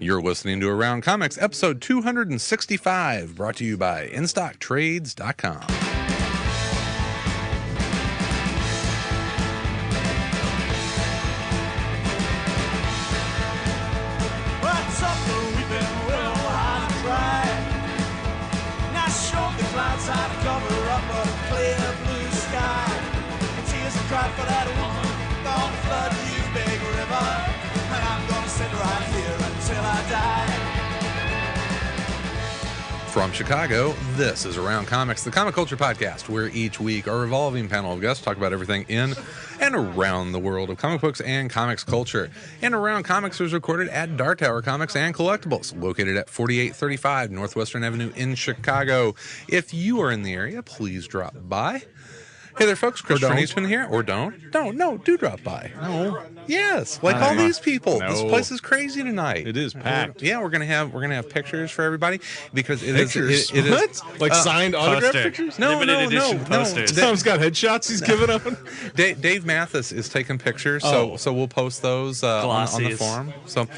You're listening to Around Comics, episode 265, brought to you by InStockTrades.com. What's up, we've been real hard to try. Now show the clouds how to cover up a clear blue sky. And tears are cried for that woman, gonna flood you, big river. And I'm gonna sit right here until I die. From Chicago, this is Around Comics, the comic culture podcast, where each week our revolving panel of guests talk about everything in and around the world of comic books and comics culture. And Around Comics is recorded at Dark Tower Comics and Collectibles, located at 4835 Northwestern Avenue in Chicago. If you are in the area, please drop by. Hey there, folks. Christopher Neesman here. Or don't. No, do drop by. No. Yes, like all these people. No. This place is crazy tonight. It is packed. Yeah, we're gonna have pictures for everybody because it pictures? is. What? Like signed autograph pictures? No. Posters. Tom's got headshots he's giving out. Dave Mathis is taking pictures, so we'll post those on the forum. So,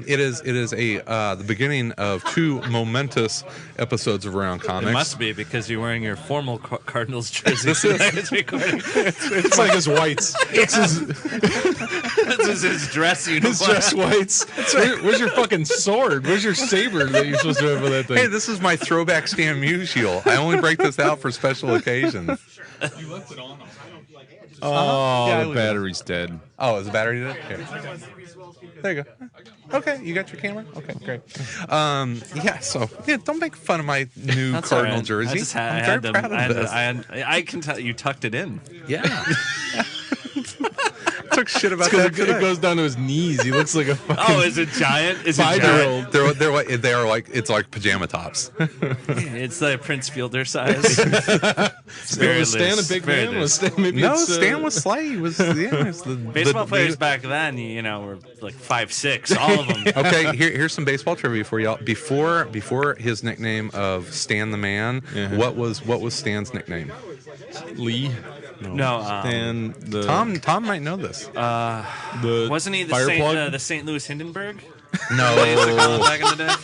it is the beginning of two momentous episodes of Around Comics. It must be because you're wearing your formal Cardinals jersey. It's recording. It's like his whites. This is his dress uniform. His dress whites. Where's your fucking sword? Where's your saber that you're supposed to have for that thing? Hey, this is my throwback Stan Musial. I only break this out for special occasions. You left it on. Oh, the battery's dead. Oh, is the battery dead? Here. There you go. Okay, you got your camera? Okay, great. Don't make fun of my new That's Cardinal right. jersey. I'm very proud of this. I can tell you tucked it in. Yeah. Took shit about that today. It goes down to his knees. He looks like a fucking Oh, is it giant? Is it 5-year-old. They are like it's like pajama tops. It's the Prince Fielder size. Was Stan a big man? Was Stan Stan was slight. He was Baseball players back then, were like 5'6", all of them. Okay, here's some baseball trivia for y'all. Before his nickname of Stan the Man, what was Stan's nickname? Lee. No, Stan the Tom might know this. Wasn't he the St. Louis Hindenburg? No, Back in the day.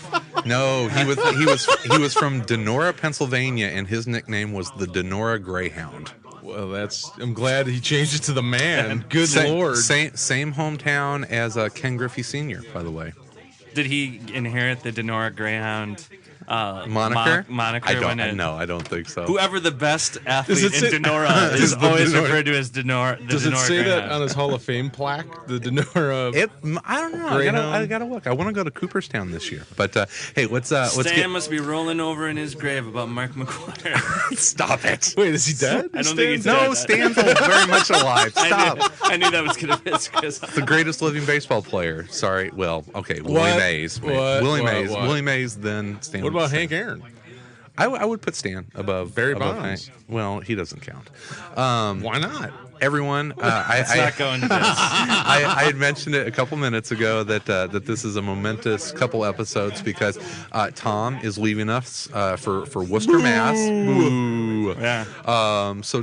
No, he was from Denora, Pennsylvania, and his nickname was the Denora Greyhound. Well, I'm glad he changed it to the Man. Good Lord. Same hometown as Ken Griffey Sr., by the way. Did he inherit the Denora Greyhound moniker? I don't think so. Whoever the best athlete in Denora is always referred to as Denora. Does it say Greyhound. that on his Hall of Fame plaque? The Denora. I don't know. I gotta look. I want to go to Cooperstown this year. But hey, let's Stan must be rolling over in his grave about Mark McGuire. Stop it. Wait, is he dead? I don't think he's dead. No, Stan's very much alive. Stop. I knew that was gonna miss Chris. The greatest living baseball player. Sorry. Well, okay. Willie Mays. Willie Mays. Then Stan. What about Hank Aaron? I would put Stan above Barry above Bonds. Hank. Well, he doesn't count. Why not? Everyone, Let's not go into this. I had mentioned it a couple minutes ago that this is a momentous couple episodes because Tom is leaving us for Worcester, Mass. Boo. Yeah. So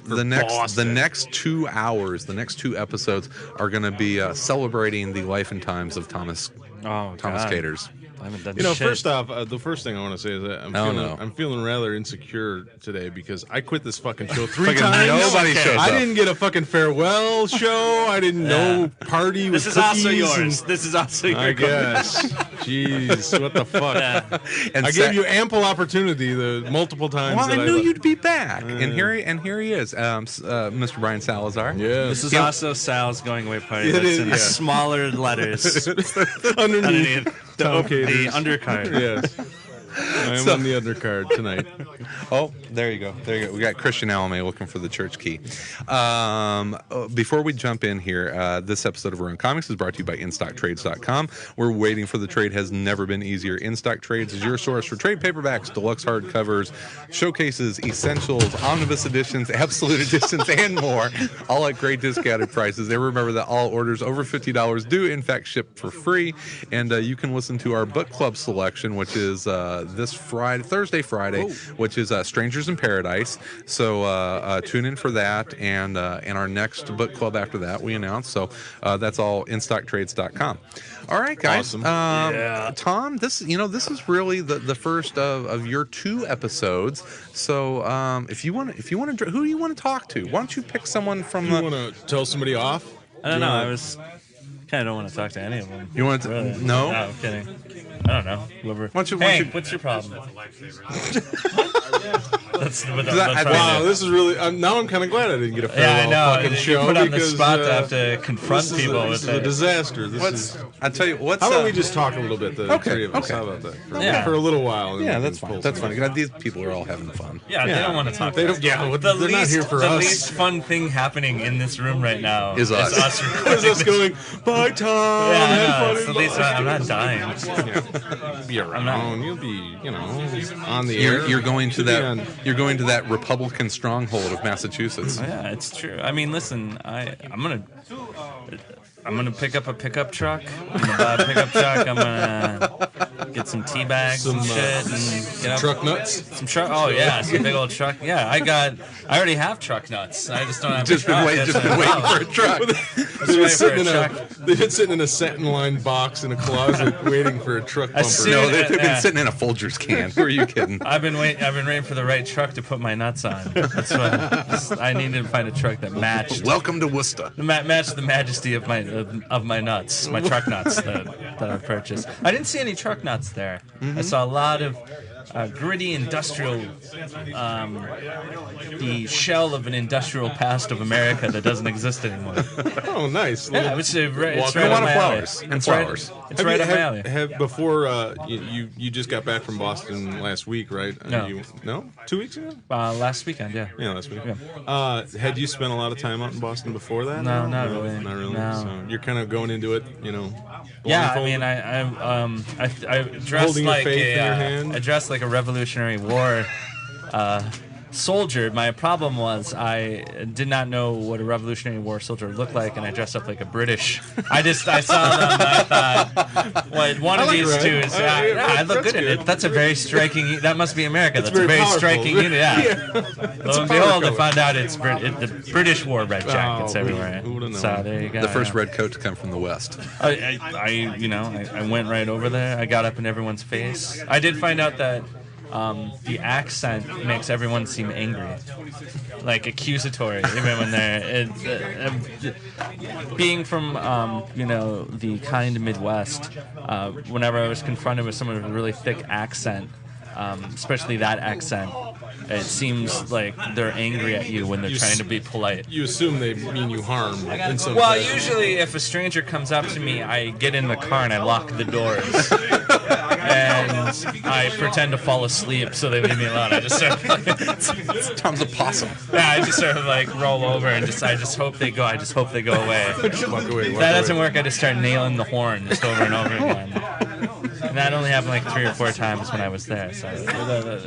the next 2 hours, the next two episodes are going to be celebrating the life and times of Thomas Caters. I haven't done shit. First off, the first thing I want to say is that I'm feeling rather insecure today because I quit this fucking show three times. Nobody shows up. I didn't get a fucking farewell show. I didn't know party with This is also cookies yours. This is also your I guess. Jeez, what the fuck? Yeah. And I gave you ample opportunity the multiple times. Well, that I knew you'd be back, and here he is, Mr. Brian Salazar. Yeah. This is also Sal's going away party. It That's is, in yeah. smaller letters underneath the Tom Caters. undercard. Yes. I am on the undercard tonight. Oh, there you go. We got Christian Alame looking for the church key. Before we jump in here, this episode of Around Comics is brought to you by InStockTrades.com. We're waiting for the trade has never been easier. InStock Trades is your source for trade paperbacks, deluxe hardcovers, showcases, essentials, omnibus editions, absolute editions, and more, all at great discounted prices. And remember that all orders over $50 do, in fact, ship for free. And you can listen to our book club selection, which is this Thursday, Friday, which is Strangers in Paradise. So tune in for that, and our next book club after that we announced. So that's all instocktrades.com. All right, guys. Yeah. Tom, this is really the first of your 2 episodes. So if you want to, who do you want to talk to? Why don't you pick someone from You want to tell somebody off? I don't know. I was kind of don't want to talk to any of them. You want to? Really. No, I'm kidding. I don't know. Whoever. Hank, what's your problem? Wow, this is really. Now I'm kind of glad I didn't get a farewell fucking show. Put on the spot to have to confront people. This is a disaster. I tell you what. How about we just talk a little bit, the three of us? How about that? For a little while. Yeah, that's fine. That's fine. These people are all having fun. Yeah, they don't want to talk. They don't. Yeah, they're not here for us. The least fun thing happening in this room right now is us. Is us going, bye, Tom. Yeah, it's the least. I'm not dying. Be around. You'll be, on the air. You're going to that. You're going to that Republican stronghold of Massachusetts. Yeah, it's true. I mean, listen, I'm gonna pick up a pickup truck. I'm gonna buy a pickup truck. I'm gonna get some tea bags and shit, and get truck nuts. Some truck. Oh yeah, some big old truck. Yeah, I already have truck nuts. I just don't have. Just been waiting for a truck. They've been sitting in a satin-lined box in a closet waiting for a truck bumper. No, they've been sitting in a Folgers can. Who are you kidding? I've been waiting for the right truck to put my nuts on. That's what I needed to find a truck that matched. Welcome to Worcester. Matched the majesty of my nuts, my truck nuts that I purchased. I didn't see any truck nuts there. I saw a lot of gritty industrial, the shell of an industrial past of America that doesn't exist anymore. Oh, nice. Yeah, it's right up on my flowers alley. and flowers. It's right up my alley. Before you just got back from Boston last week, right? No. 2 weeks ago? Last weekend, yeah. Yeah, last week. Yeah. Had you spent a lot of time out in Boston before that? No, not really. Not really. No. So you're kind of going into it, Yeah, I mean, I dressed holding like your faith in your hand. I dressed like a Revolutionary War soldier. My problem was I did not know what a Revolutionary War soldier looked like, and I dressed up like a British. I saw them. I thought, well, one of these two is. I look good in it. That's a very striking. That must be America. That's a very striking unit. Yeah. Lo and behold, I found out the British wore red jackets everywhere. So there you go. The first red coat to come from the West. I went right over there. I got up in everyone's face. I did find out that the accent makes everyone seem angry, like accusatory, even when they're being from the kind Midwest. Whenever I was confronted with someone with a really thick accent, especially that accent, it seems like they're angry at you when they're trying to be polite. You assume they mean you harm in some Well, fashion. usually if a stranger comes up to me, I get in the car and I lock the doors. And I pretend to fall asleep so they leave me alone. I just sort of Tom's a possum. Yeah, I just sort of roll over and I just hope they go. I just hope they go away. Walk away, If that doesn't work, I just start nailing the horn just over and over again. And that only happened 3 or 4 times when I was there. So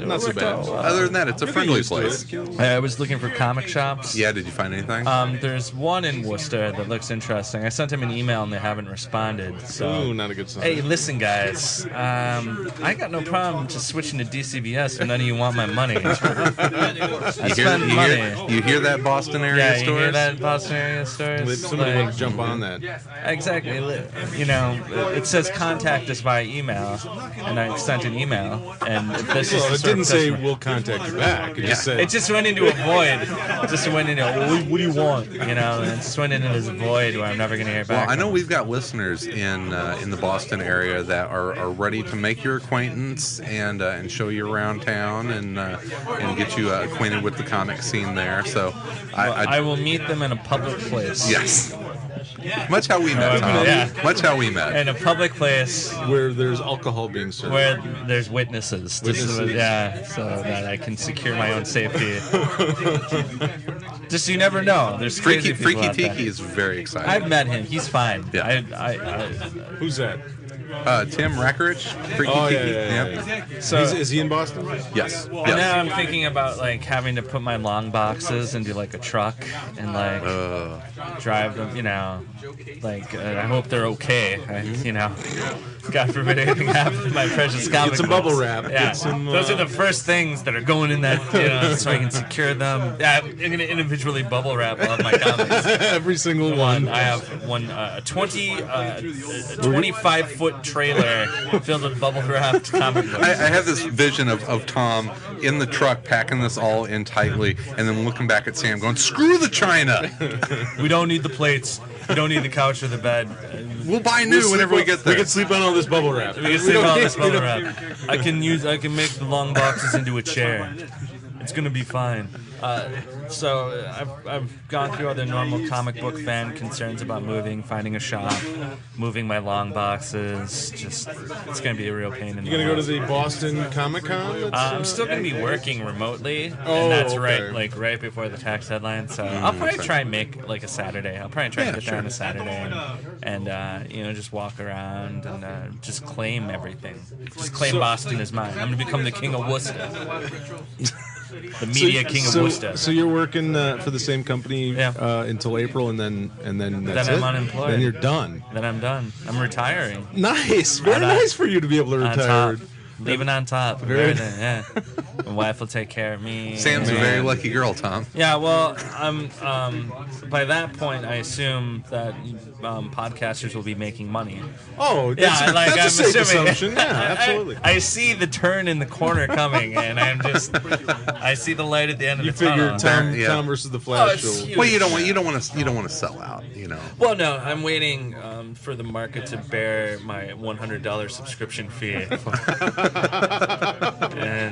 Not so bad. Other than that, it's a friendly place. I was looking for comic shops. Yeah, did you find anything? There's one in Worcester that looks interesting. I sent them an email and they haven't responded. So, Ooh, not a good sign. hey, listen, guys. I got no problem just switching to DCBS if none of you want my money. I spend money. You hear that Boston area You stores? hear that Boston area stores? Somebody would jump on that. Exactly. It says contact us via email, and I sent an email, and this is. Well, the it sort didn't of say customer. we'll contact you back. It just said. It just went into a void. It just went into what do you want? And it just went into this void where I'm never going to hear back. Well, I know we've got listeners in the Boston area that are ready to make your acquaintance and show you around town and get you acquainted with the comic scene there. So I will meet them in a public place. Yes. Much how we met, Tom. Yeah. Much how we met. In a public place where there's alcohol being served. where there's witnesses. So that I can secure my own safety. Just you never know. There's crazy people Freaky out there. Tiki is very excited. I've met him. He's fine. Yeah. Who's that? Tim Rackerich, Freaky Oh, Tiki. yeah. So Is he in Boston? Yes. now I'm thinking about having to put my long boxes into a truck and drive them. I hope they're okay. God forbid anything happens to my precious comic Get some books. bubble wrap. Yeah. Get some, Those are the first things that are going in that, so I can secure them. Yeah, I'm going to individually bubble wrap all of my comics. every single one. I have one 25-foot trailer filled with bubble wrapped comic books. I have this vision of Tom in the truck packing this all in tightly, and then looking back at Sam, going, "Screw the China. We don't need the plates. We don't need the couch or the bed. We'll buy new whenever we get there." We can sleep on all this bubble wrap. We can sleep on this bubble wrap. I can make the long boxes into a chair. It's gonna be fine. So I've gone through all the normal comic book fan concerns about moving, finding a shop, moving my long boxes. Just it's gonna be a real pain in the ass. You gonna go to the Boston Comic Con? I'm still gonna be working remotely, Oh, and that's okay. right before the tax deadline. So I'll probably try and make like a Saturday. I'll probably try and get there on a Saturday and just walk around and just claim everything. Just claim Boston as mine. I'm gonna become the king of Worcester. The media king of Worcester. So you're working for the same company until April, and then that's I'm it? unemployed. Then you're done. Then I'm done. I'm retiring. Nice, very nice for you to be able to On retire. top. Leaving on top of everything, yeah. My wife will take care of me. Sam's a very lucky girl, Tom. Yeah, well, I'm. By that point, I assume that podcasters will be making money. Oh, that's, Yeah, like that's I'm a safe assuming. assumption. Yeah, absolutely. I see the turn in the corner coming, and I see the light at the end of You the tunnel. figure Tom versus the Flash. it's will- huge. Well, you don't want to sell out, you know. Well, no, I'm waiting for the market to bear my $100 subscription fee, and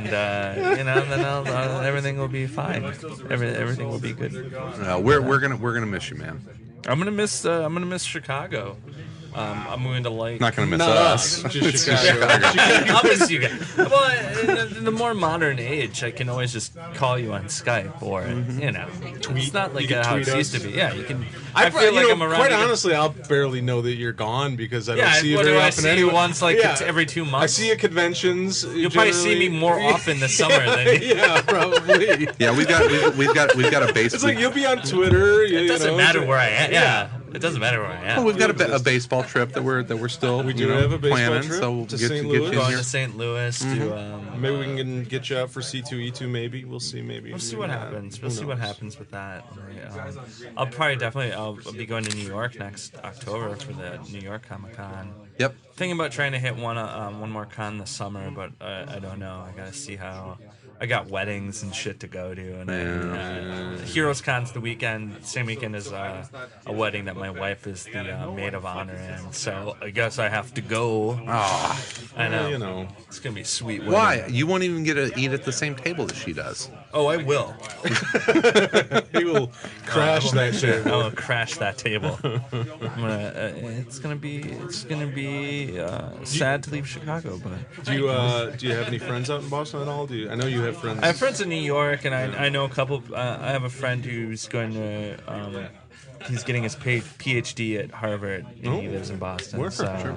then everything will be fine. Everything will be good. We're gonna miss you, man. I'm gonna miss Chicago. I'm going to like. Not gonna miss Not us. Just Chicago. I'll miss you guys. Well, in the more modern age, I can always just call you on Skype or tweet. It's not like how it used to be. Yeah, you can. I feel like I'm around. Quite again. honestly, I'll barely know that you're gone because I don't see you what very do I often see anyway. you once every 2 months? I see you at conventions. You'll probably see me more often this summer than Yeah, probably. Yeah, we've got a base. It's like you'll be on Twitter. It doesn't matter where I am. Yeah. It doesn't matter where I am. Well, we've got a baseball trip that we're still We do have a baseball planning, trip so we'll to get St. you Louis. in Going here. to St. Louis to. Maybe we can get you out for C2E2. Maybe we'll see. We'll see what happens. We'll see what happens with that. I'll be going to New York next October for the New York Comic Con. Yep. Thinking about trying to hit one more con this summer, but I don't know. I gotta see how. I got weddings and shit to go to, and Heroes Con's the same weekend as a wedding that my wife is the maid of honor in. So I guess I have to go. Ah, I know. It's gonna be a sweet. Wedding. why? You won't even get to eat at the same table that she does. Oh, I will. He will crash that shit. I will crash that table. It's gonna be sad to leave Chicago, but Do you have any friends out in Boston at all? I know you have friends. I have friends in New York, and I know a couple. I have a friend who's going to. He's getting his PhD at Harvard, and he lives in Boston. Sure.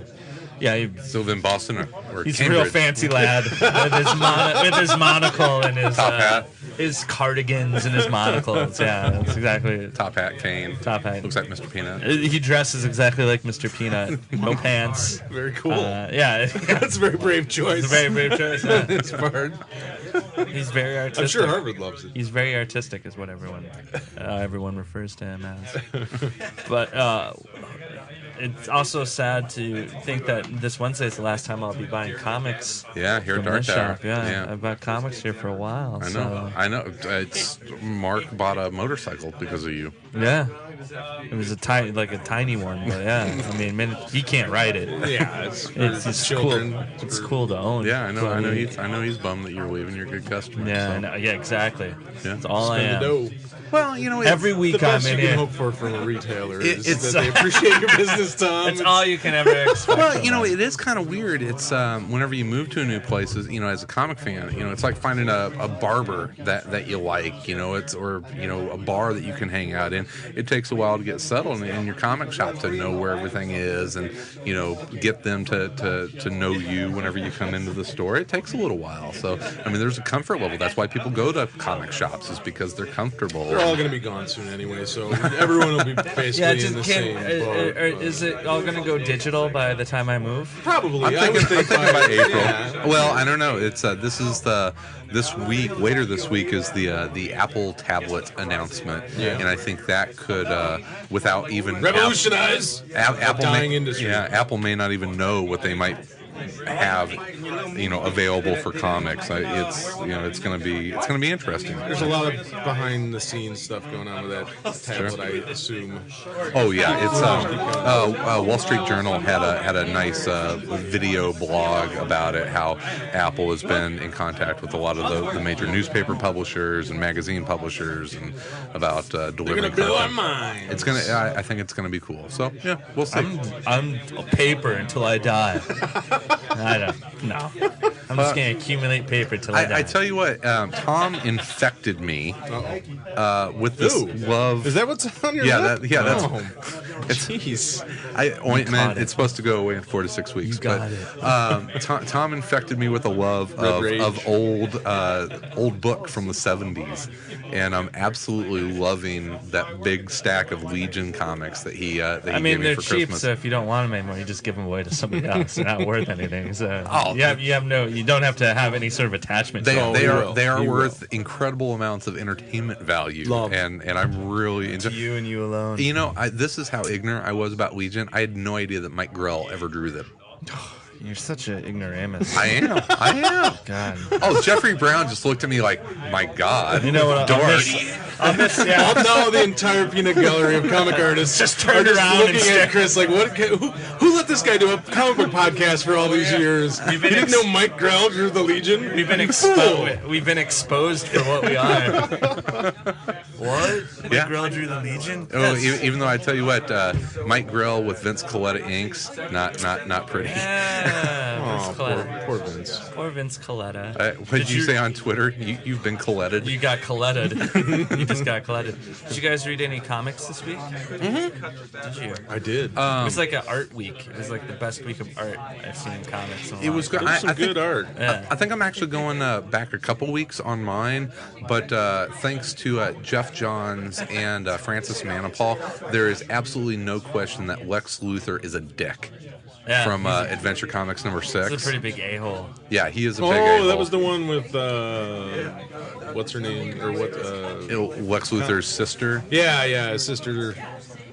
Yeah, Still live in Boston or he's a Cambridge. real fancy lad with his monocle and his Top hat. his cardigans and his monocles. Yeah, that's exactly it. Top hat, cane. Top hat. Looks like Mr. Peanut. He dresses exactly like Mr. Peanut. No pants. Very cool. Yeah, That's a very brave choice. it's a very brave choice. Yeah. It's hard. He's very artistic. I'm sure Harvard loves it. He's very artistic, is what everyone refers to him as. But it's also sad to think that this Wednesday is the last time I'll be buying comics. Yeah, here at from Dark this Tower. shop. Yeah, I've bought comics here for a while. I know. It's Mark bought a motorcycle because of you. Yeah. It was a tiny one, but yeah. I mean, he can't ride it. Yeah, It's children. cool. It's cool to own. Yeah, I know. But I know he's bummed that you're leaving. You're a good customer. Yeah, so. I know. Yeah, exactly. Yeah. That's all I Spend the am. dough. Well, you know, Every The week I'm best in you can here. hope for from a retailer is It's- that they appreciate your business, Tom. That's all you can ever expect. Well, from you know, them. it is kind of weird. It's whenever you move to a new place, as a comic fan, it's like finding a barber that you like, or a bar that you can hang out in. It takes a while to get settled in your comic shop to know where everything is and, get them to know you whenever you come into the store. It takes a little while. So, I mean, there's a comfort level. That's why people go to comic shops, is because they're comfortable. they're all going to be gone soon anyway, so everyone will be basically in the same boat. Is it all going to go digital by the time I move? Probably. I'm thinking by April. Yeah. Well, I don't know. It's this week. Later this week is the Apple tablet announcement, and I think that could, without even revolutionize Apple dying industry. Yeah, Apple may not even know what they might have, available for comics. It's going to be interesting. There's a lot of behind the scenes stuff going on with that tablet, I assume. Oh yeah, it's Wall Street Journal had a nice video blog about it. How Apple has been in contact with a lot of the major newspaper publishers and magazine publishers, and about delivering. They're gonna blow our mind. It's gonna. I think it's gonna be cool. So yeah, we'll see. I'm a paper until I die. I don't know. I'm just going to accumulate paper till I die. I tell you what, Tom infected me with this love. Is that what's on your lip? That's jeez. Ointment. It's supposed to go away in 4 to 6 weeks. You got it. Tom infected me with a love of old book from the 70s, and I'm absolutely loving that big stack of Legion comics that he gave me they're for cheap, Christmas. so if you don't want them anymore, you just give them away to somebody else. They're not worth anything. So you don't have to have any sort of attachment. They to are worth incredible amounts of entertainment value, and I'm really enjoying you and you alone. This is how ignorant I was about Legion. I had no idea that Mike Grell ever drew them. You're such an ignoramus. I am. God. Oh, Jeffrey Brown just looked at me like, my God. You know what? I'll miss Now the entire peanut gallery of comic artists just turned around looking and stared. at Chris like, what? Who let this guy do a comic book podcast for all these years? You didn't know Mike Grell drew the Legion? We've been exposed for what we are. What? Mike Grell drew the Legion? Oh, even though I tell you what, Mike Grell with Vince Coletta inks, not pretty. Poor Vince. Poor Vince Coletta. What did you say on Twitter? You've been Coletted. You got Coletted. You just got Coletted. Did you guys read any comics this week? Mm-hmm. Did you? I did. It was like an art week. It was like the best week of art I've seen in comics. It was good. I think good art. Yeah. I think I'm actually going back a couple weeks on mine, but thanks to Jeff Johns and Francis Manipal, there is absolutely no question that Lex Luthor is a dick. Yeah, from Adventure Comics number 6. He's a pretty big a-hole. Yeah, he is a big a-hole. Oh, that was the one with what's her name or what? Lex Luthor's sister. Yeah, his sister.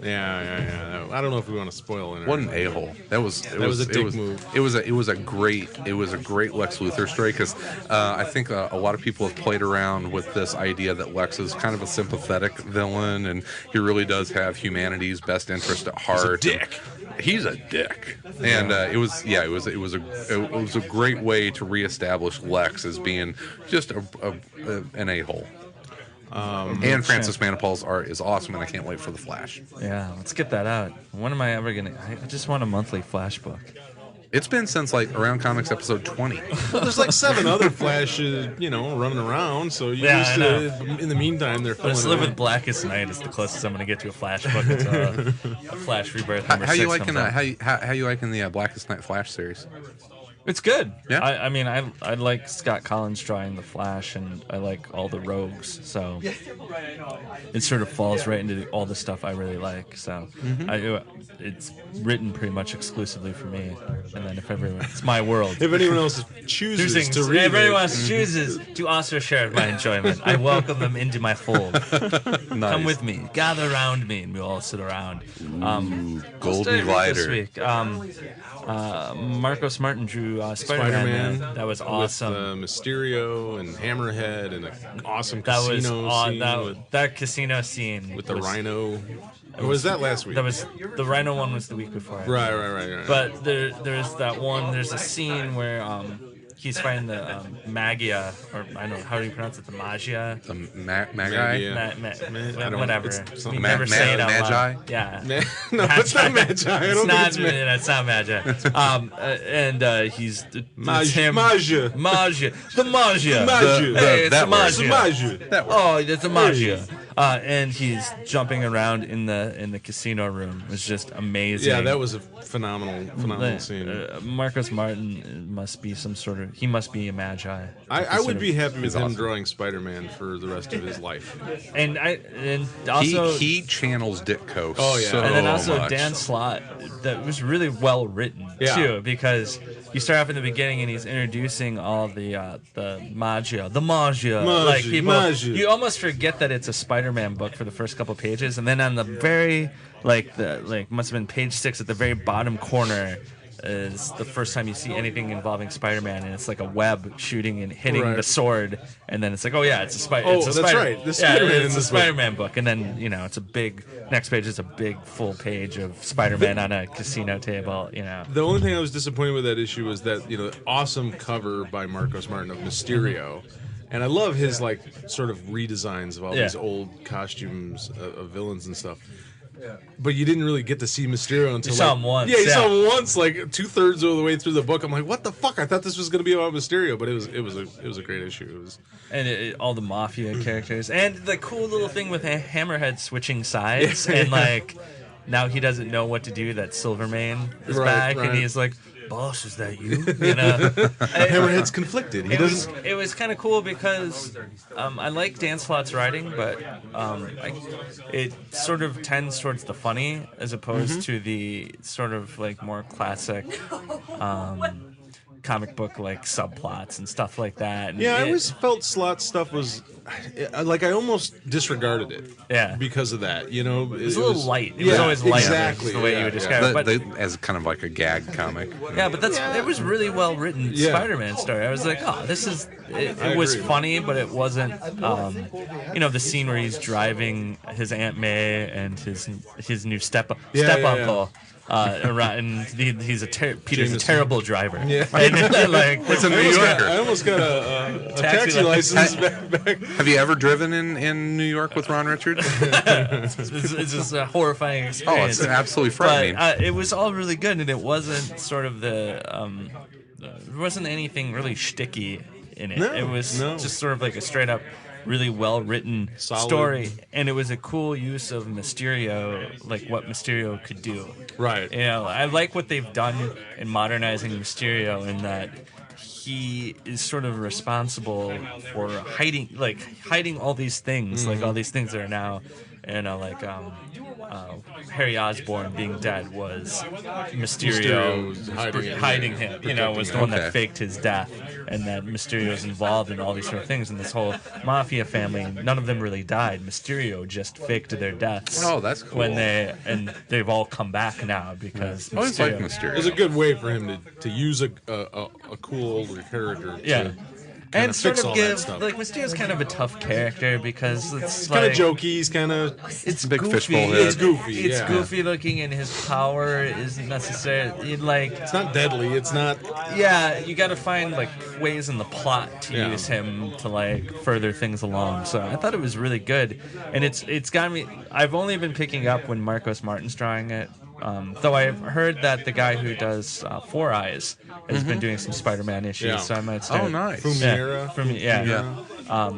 Yeah. I don't know if we want to spoil it. What an a-hole! That was a dick move. It was a great Lex Luthor story, because I think a lot of people have played around with this idea that Lex is kind of a sympathetic villain, and he really does have humanity's best interest at heart. He's a dick, and it was a great way to reestablish Lex as being just an a-hole. And Francis Manipal's art is awesome, and I can't wait for the Flash. Yeah, let's get that out. When am I ever gonna? I just want a monthly Flash book. It's been since Around Comics episode 20. Well, there's like 7 other Flashes, running around. So you used to. In the meantime, they're filling. Let's live with Blackest Night. Is the closest I'm going to get to a Flash book. It's a Flash Rebirth number 6. How you liking the Blackest Night Flash series? It's good. Yeah. I like Scott Collins drawing the Flash, and I like all the rogues. So it sort of falls right into all the stuff I really like. So it's written pretty much exclusively for me. And then it's my world. If anyone else chooses to read it. If anyone else chooses to also share my enjoyment, I welcome them into my fold. Nice. Come with me, gather around me, and we all sit around. Golden Glider. This week. Marcos Martin drew Spider-Man. That was awesome. With Mysterio and Hammerhead and an awesome casino scene. That casino scene with the Rhino. Or was that last week? That was the Rhino one. Was the week before. Right. But there's that one. There's a scene where he's fighting the Magia, or I don't know how do you pronounce it, the Magia. The Magi. Whatever. We never say it out loud. Yeah. No, it's not Magi. I don't think it's Magi. It's not Magi. And he's Magia. The Magia. Magia. Hey, it's the Magia. Magia. Oh, it's a Magia. And he's jumping around in the casino room. It was just amazing. Yeah, that was a phenomenal scene. Marcos Martin must be he must be a magi. I would be happy with him drawing Spider-Man for the rest of his life. And also he channels Ditko. Oh yeah, and then also much. Dan Slott, that was really well written too, because you start off in the beginning and he's introducing all the magia, like people. Magia. You almost forget that it's a Spider-Man book for the first couple pages, and then on the very must have been page 6 at the very bottom corner is the first time you see anything involving Spider-Man, and it's like a web shooting and hitting the sword, and then it's like, oh yeah, it's a Spider-Man. Oh, that's right. The Spider-Man in this Spider-Man book, and then it's a big. Next page is a big full page of Spider-Man on a casino table. The only thing I was disappointed with that issue was that awesome cover by Marcos Martin of Mysterio. And I love his sort of redesigns of all these old costumes of villains and stuff. But you didn't really get to see Mysterio until you saw him once. Yeah, you saw him once, 2/3 of the way through the book. I'm like, what the fuck? I thought this was going to be about Mysterio, but it was a great issue. And all the mafia characters, and the cool little thing with Hammerhead switching sides, and now he doesn't know what to do. That Silvermane is back, and he's like, boss, is that you? Hammerhead's conflicted. It was kind of cool because I like Dan Slott's writing, but it sort of tends towards the funny as opposed to the sort of more classic comic book subplots and stuff like that. And I always felt Slott's stuff was I almost disregarded it. Yeah, because of that. It was a little light. It was always light. Exactly the way you would describe it. As kind of like a gag comic. Yeah, but it was really well written Spider-Man story. I was like, oh, this is. It was funny, but it wasn't. The scene where he's driving his Aunt May and his new step uncle. And Peter's a terrible driver. Yeah, it's a New Yorker. I almost got a taxi license back. Have you ever driven in New York with Ron Richards? It's just a horrifying experience. Oh, it's absolutely frightening. But it was all really good, and it wasn't sort of there wasn't anything really shticky in it. It was just sort of like a straight up, really well written story, and it was a cool use of Mysterio, what Mysterio could do. Right. I like what they've done in modernizing Mysterio in that he is sort of responsible for hiding all these things, all these things that are now, Harry Osborn being dead was Mysterio hiding him. Was the one that faked his death, and that Mysterio's involved in all these sort of things. And this whole mafia family, none of them really died. Mysterio just faked their deaths. Oh, that's cool. They've all come back now because I always like Mysterio. It was a good way for him to use a cool older character. And sort of give Mysterio's kind of a tough character because it's kind of jokey. He's kind of it's big goofy. fishbowl head. It's goofy. It's goofy looking, and his power isn't necessarily It's not deadly. It's not. Yeah, you got to find ways in the plot to use him to further things along. So I thought it was really good, and it's got me. I've only been picking up when Marcos Martin's drawing it. Though I've heard that the guy who does Four Eyes has been doing some Spider-Man issues, so I might start. Oh, nice.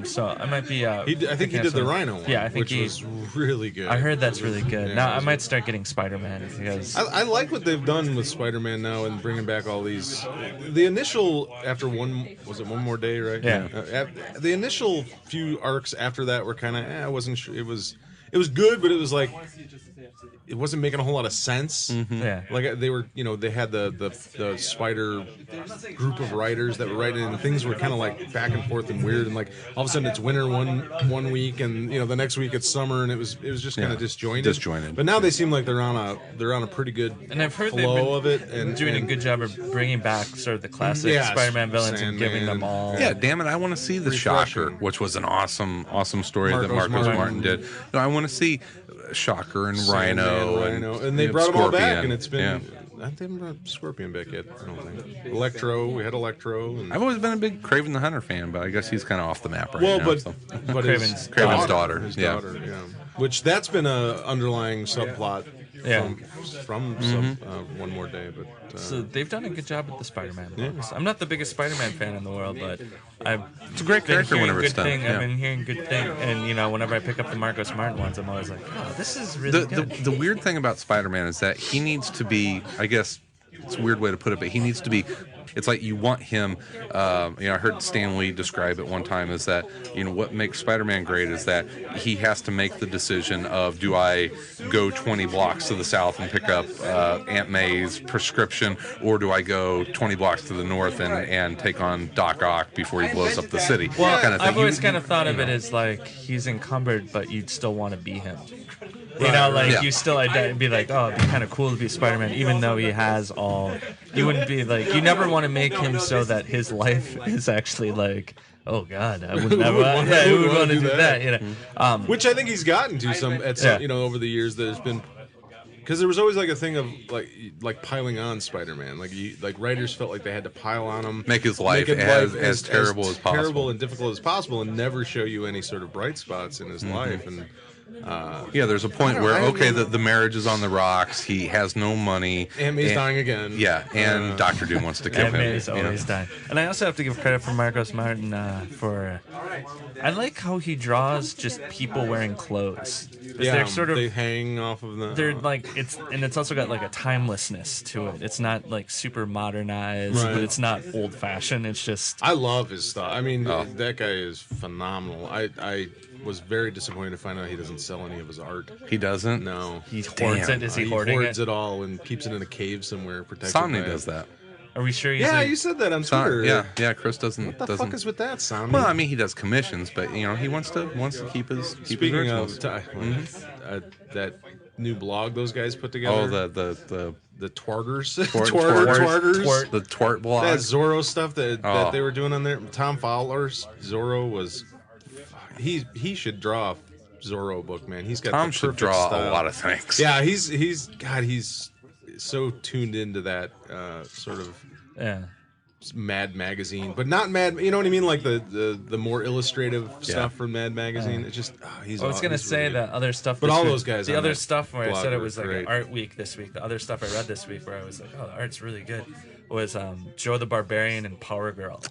So I might be. I think he did the Rhino one. Yeah, I think which was really good. I heard that's really good. Now I might start getting Spider-Man because I like what they've done with Spider-Man and bringing back all these. The initial after One More Day, right? Yeah. The initial few arcs after that were kind of. I wasn't sure. It was good, but it was it wasn't making a whole lot of sense. Mm-hmm. Yeah. They were, they had the Spider group of writers that were writing, and things were kind of back and forth and weird, and all of a sudden it's winter one week, and the next week it's summer, and it was just kind of disjointed. But now they seem like they're on a pretty good and I've heard flow of it, and doing a good job of bringing back sort of the classic Spider-Man villains and giving them all. Yeah, damn it! I want to see the Shocker, which was an awesome story that Marcos Martin did. No, I want to see Shocker and Rhino, and they brought them all back, and it's been. I haven't brought Scorpion back yet. I don't think. Electro, we had Electro. And I've always been a big Kraven the Hunter fan, but I guess he's kind of off the map right now. But Kraven's daughter, Which that's been a underlying subplot Yeah. from some One More Day. But So they've done a good job with the Spider-Man Yeah. books. I'm not the biggest Spider-Man fan in the world, but it's a great character whenever it's done. I've been hearing good thing, and whenever I pick up the Marcos Martin ones, I'm always like, oh, this is really good. The weird thing about Spider-Man is that he needs to be, I guess it's a weird way to put it, but he needs to be, it's like you want him, I heard Stan Lee describe it one time as that, what makes Spider-Man great is that he has to make the decision of, do I go 20 blocks to the south and pick up Aunt May's prescription, or do I go 20 blocks to the north and take on Doc Ock before he blows up the city? Well, kind of thing. I've always kind of thought of it as like he's encumbered, but you'd still want to be him. You still be like, oh, it'd be kind of cool to be Spider-Man, even though he has all. You wouldn't be like, you never want to make him so that his life is actually like, oh God, I would never want to do that. Which I think he's gotten to some over the years. There's been, because there was always like a thing of like piling on Spider-Man. Like writers felt like they had to pile on him, make his life as terrible as possible, terrible and difficult as possible, and never show you any sort of bright spots in his life. And there's a point where the marriage is on the rocks. He has no money. Aunt May's dying again. Yeah, and Doctor Doom wants to kill him. Aunt May's always dying. And I also have to give credit for Marcos Martin for. I like how he draws just people wearing clothes. They're sort of, they hang off of the. They're like it's also got like a timelessness to it. It's not like super modernized, but it's not old fashioned. It's just. I love his stuff. I mean, that guy is phenomenal. I was very disappointed to find out he doesn't sell any of his art. He doesn't? No. He hoards it? Is he hoarding it? He hoards it all and keeps it in a cave somewhere. Somni does that. Are we sure he's you said that on Twitter. Yeah, Chris doesn't. What the fuck is with that, Somni? Well, I mean, he does commissions, but, he wants to keep his Speaking originals. of that new blog those guys put together. Oh, the Twarters. Twarters. The Twart blog. That Zorro stuff that they were doing on there. Tom Fowler's Zorro was... He should draw a Zorro book, man. He's got Tom the should draw style. a lot of things. Yeah, he's so tuned into that sort of Mad Magazine, but not Mad. You know what I mean? Like the more illustrative stuff from Mad Magazine. It's just he's. I was gonna say really that other stuff. But all those guys. The other stuff where I said it was like great. an art week this week. The other stuff I read this week where I was like, oh, the art's really good. Was Joe the Barbarian and Power Girl.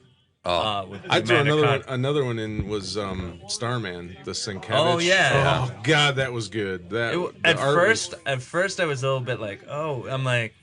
I'd throw another one in was Starman, the Sienkiewicz. Oh yeah. Oh God, that was good. At first I was a little bit like, I'm like,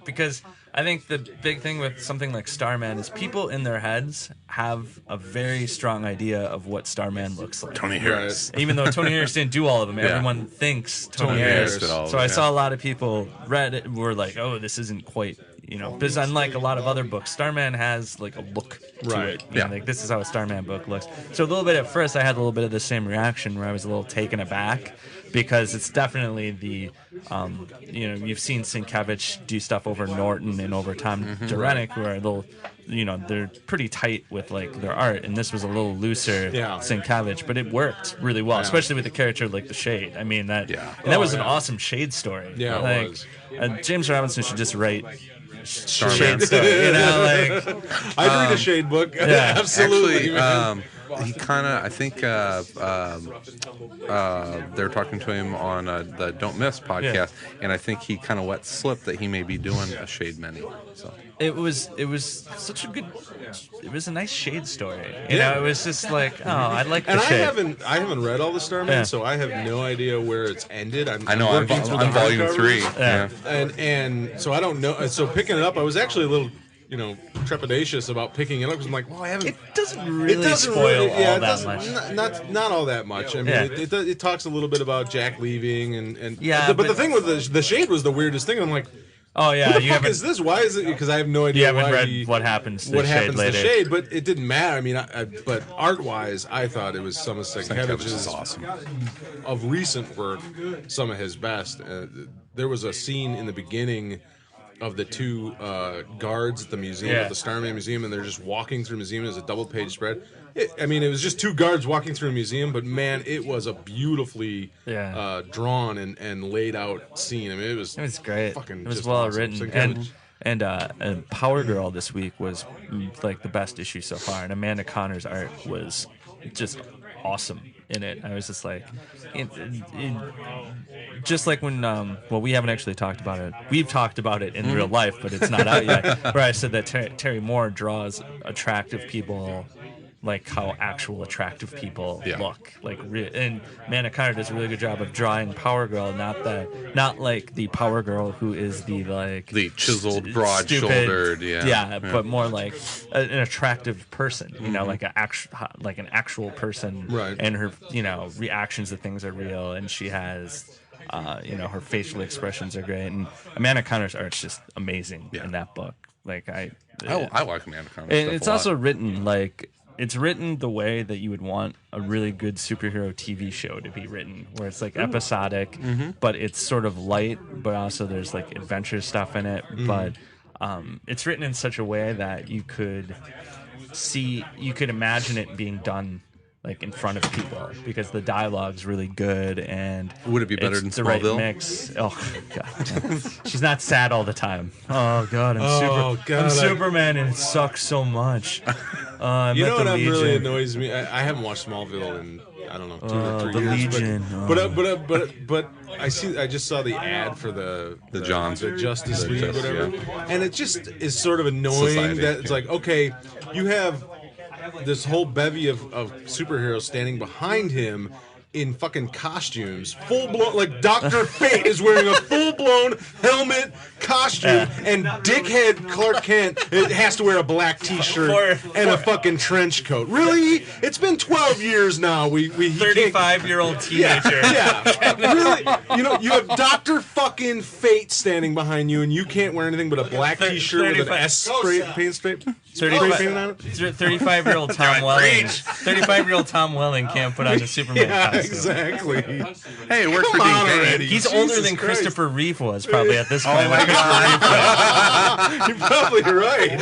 because I think the big thing with something like Starman is people in their heads have a very strong idea of what Starman looks like. Tony Harris. Even though Tony Harris didn't do all of them, everyone thinks Tony Harris did all of So them, I saw a lot of people read it were like, oh, this isn't quite, because unlike a lot of other books, Starman has like a look to it. Like this is how a Starman book looks. So a little bit at first I had a little bit of the same reaction where I was a little taken aback. Because it's definitely the, you've seen Sienkiewicz do stuff over Norton and over Tom Durenick, where they're pretty tight with like their art, and this was a little looser Sienkiewicz, but it worked really well, especially with the character like the Shade. I mean that was an awesome Shade story. Yeah, like, it was. James Robinson should just write Starman. Shade story. I'd read a Shade book. Absolutely. Actually, he kind of, I think they were talking to him on the Don't Miss podcast, and I think he kind of let slip that he may be doing a Shade mini. So it was such a good. It was a nice Shade story. It was just like, I like the Shade. And I haven't read all the Starman, so I have no idea where it's ended. I'm working through I'm volume 3. Yeah. And so I don't know. So picking it up, I was actually a little trepidatious about picking it up because I'm like, well, I haven't. It doesn't really spoil all that much. Not all that much. I mean, it talks a little bit about Jack leaving and but the thing with the Shade was the weirdest thing. I'm like, oh yeah, who the fuck is this? Why is it? Because I have no idea. You haven't read what happens to the Shade, but it didn't matter. I mean, but art wise, I thought it was some of Sienkiewicz's awesome of recent work, some of his best. There was a scene in the beginning of the two guards at the museum, at the Starman Museum, and they're just walking through the museum. It was a double-page spread. It was just two guards walking through a museum, but man, it was a beautifully drawn and laid out scene. I mean, it was great. Fucking it was just well awesome. written. And Power Girl this week was like the best issue so far, and Amanda Connor's art was just awesome in it. I was just like, just like when, well, we haven't actually talked about it. We've talked about it in real life, but it's not out yet. Where I said that Terry Moore draws attractive people like how actual attractive people look. Like, and Amanda Conner does a really good job of drawing Power Girl, not like the Power Girl who is the chiseled, broad-shouldered, but more like an attractive person. You know, like an actual person, right? And her, reactions to things are real, and she has. Her facial expressions are great, and Amanda Conner's art's just amazing in that book. Like I like Amanda Conner. It's also written like it's written the way that you would want a really good superhero TV show to be written, where it's like episodic, but it's sort of light, but also there's like adventure stuff in it. But it's written in such a way that you could imagine it being done like in front of people, because the dialogue's really good. And would it be better than the Smallville? Right mix. Oh god, she's not sad all the time. Oh god, I'm Superman, and it sucks so much. You know what really annoys me? I haven't watched Smallville in I don't know 2 or 3 years. Legion. But I just saw the ad for the Justice League, whatever, and it just is sort of annoying that it's like, okay, you have this whole bevy of superheroes standing behind him in fucking costumes, full blown, like Dr. Fate is wearing a full blown helmet costume, and dickhead Clark Kent has to wear a black t-shirt and a fucking trench coat. Really? It's been 12 years now. We 35-year-old teenager. Really? You have Dr. fucking Fate standing behind you, and you can't wear anything but a black t-shirt with an S spray paint strip. 35-year-old Tom Welling. 35-year-old Tom Welling can't put on the Superman costume. Exactly. Hey, it works for Dean Cain. He's older than Christopher Reeve was probably at this point. Oh my God. You're probably right.